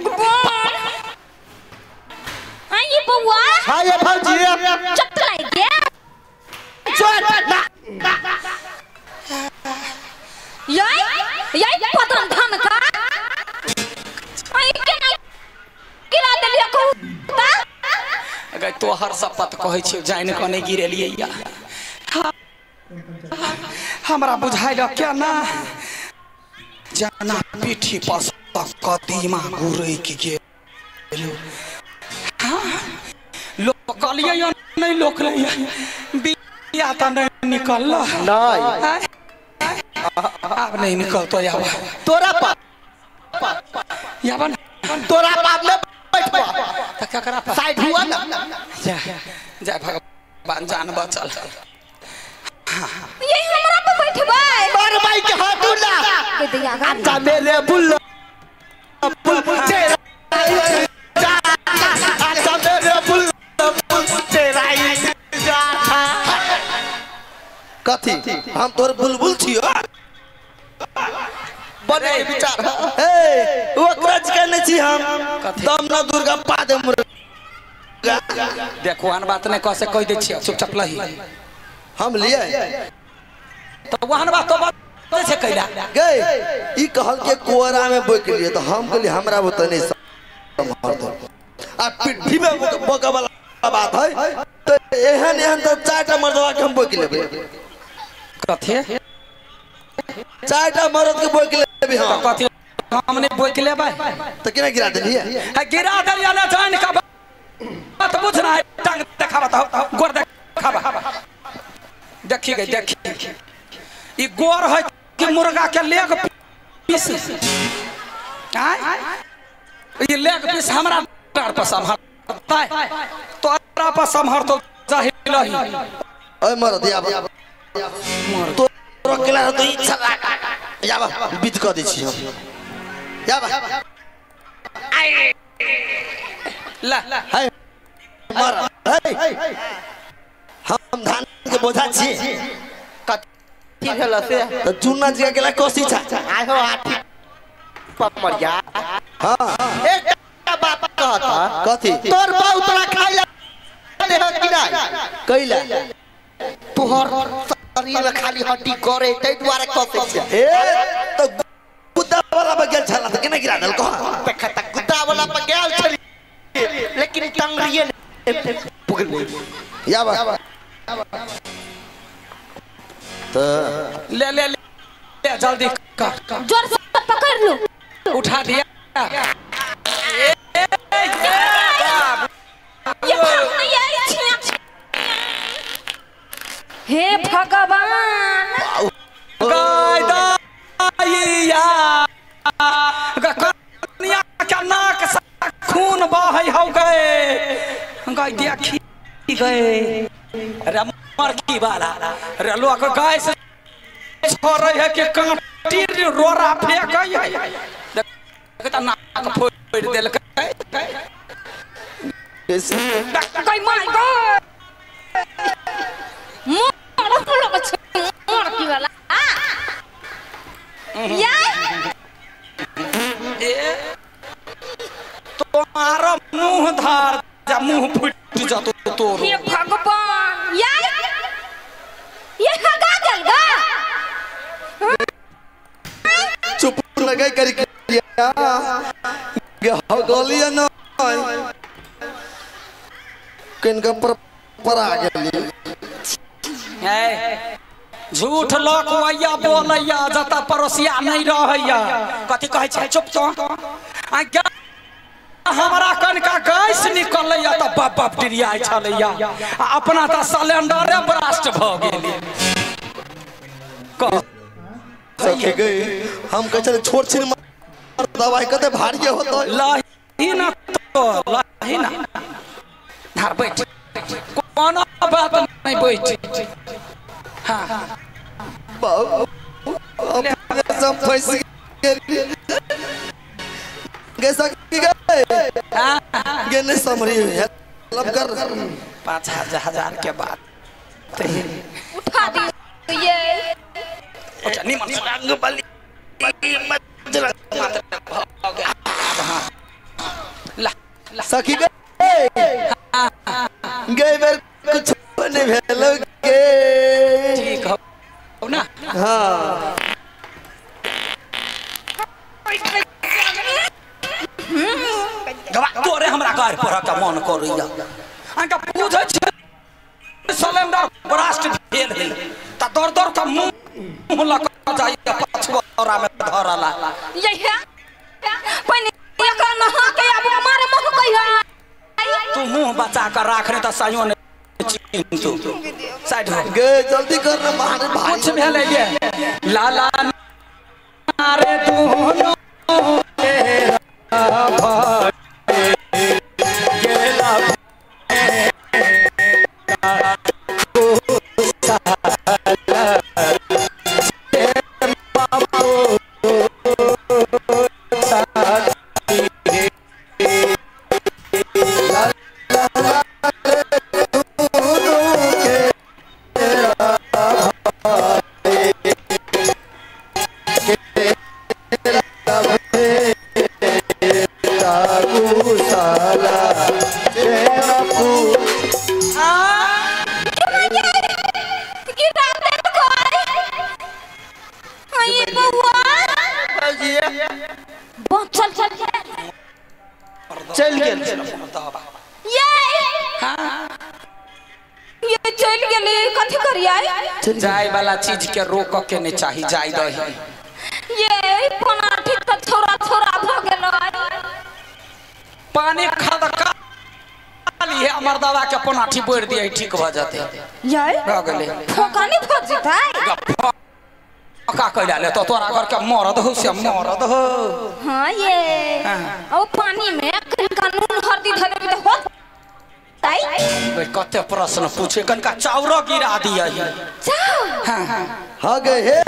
भगवान हाँ ये बउआ हाँ ये भौजी चपलाई दे यही पतन धन का आई केना गिरा देलिए कहूता अगर तो हर सपत कहै छी जाइन को नहीं गिरेलिए या हमरा बुझाइल क्या ना जाना पीठी पर कदीमा गुरई के गेलो लोग कहलिए या नहीं लोक बिया त नहीं निकल नहीं अब नहीं निकल तो याब तोरा पाप याब तोरा पाप में बैठवा त क्या करा साइड हुआ ना जा जा भगवान जान बचल यही हमरा पे बैठबे मार भाई के हाथ उला के दिया अच्छा मेरे बुल्ला बुलबुल तेरा अच्छा मेरे बुल्ला तेरा जा था कथी हम तोर बुलबुल छियो बने विचार ए वो क्रच करने छी हम दम न दुर्गा पादे मुर्गा देखो अन बात ने कसे कह दे छी चुपचाप लही हम लिए तो वहन बात तो बात से कहला गए ई कहल के कोरा में बोक लिए तो हम कहली हमरा वो तने संभाल दो आ पिट्ठी में बोका वाला बात है तो एहन एहन तो चारटा मर्दवा के हम बोक लेबे कथे चारटा मर्द के बोक लेबे हम कथे हमने बोक लेबे तो केना गिरा देलिए गिरा देलिए ना जान का बात बुझना है टांग देखावा तो गोर देखावा देखी गई देखी ई गोर है कि मुर्गा के लेग पीस ये लेग पीस हमरा टार पर संभालता है तोरा पर संभाल तो जाहिल ही ओए मर दिया तो रोकला तो इच्छा जाबा बीत क दै छी हम जाबा ला हाय मर हाय हम धान के बोझा छी कथि भेल से तो चूना जी गेला कोसी छा आहो आठी पमरिया हां एकटा बात कहता कथि तोर बाऊ तोरा खाइला दे कि ना कइला तोहर शरीर में खाली हड्डी करे तै द्वारा कसे छ ए तो गुद्दा वाला पे गेल छला त केना गिरा देल कह देखा त गुद्दा वाला पे गेल छली लेकिन टंगरिए पकड़ ले याबा तो ले ले ले जल्दी काट जोर से पकड़ लो उठा दिया ये भाग नहीं आई हे भगवान गायदाइया कन्या का नाक से खून बहै हो गए गाय देखी गए अरे मर की वाला अरे लोग गाय से छोड़े है कि कांटी रोरा फेंक है देखता नाक फोड़ देल कोई माय गॉड मोर की वाला तुम्हारा मुंह धार जा मुंह फूट जा तो हे भगवान ये हगा गल गा चुप लगे कर किया गलिया न किनका पर आ गेली झूठ लोक वैया बोलैया जता पड़ोसिया नहीं रहैया कथी कहै छै चुप तो हमरा कनका गैस निकलैया त बाप बाप डिरियाइ छलैया अपना त सिलेंडरे ब्रास्ट भ गेलै सके गए हम कह चले छोड़ छिन दवाई कते भारी होतो लही ना तो लही ना धार बैठ कोनो बात नहीं बैठ हां बाबू अपने सब फंस गए कैसा गए गेने समरी लब कर 5,000 के बाद उठा दी ये निमन रंग बली मजला मात्र सखी गए बेर कुछ नहीं भेलो के ठीक हो ना हाँ तोरे हमरा घर पर का मन करैया अनका पूछै छै सिलेंडर ब्रास्ट भेल है त दर दर का मुंह लगा जाइया पछवारा में धरला यही पहले एकर नहा के अब हमारे मुंह कहिया तू मुंह बचा कर राखने त सहियो ने चिंतु साइड हो गए जल्दी कर ना मारे भाई कुछ भेले ये लाला नारे दोनों तेरा भाई गेला चल गए ये चल गेले कथि करिया जाय वाला चीज के रोक के नहीं चाहिए जाय दही ये पनाठी त थोड़ा थोड़ा भ गेलो पानी खदका लिए हमर दवा के पनाठी बोर दिए ठीक भ जाते ये भ गेले फोकानी फज जतै का कइला ले तो तोरा घर के मरद हो से मरद हो हां ये ओ पानी में कानून हरदी धरे तो हो ताई भाई कते प्रश्न पूछे कनका चाउर गिरा दिया जाओ हाँ गए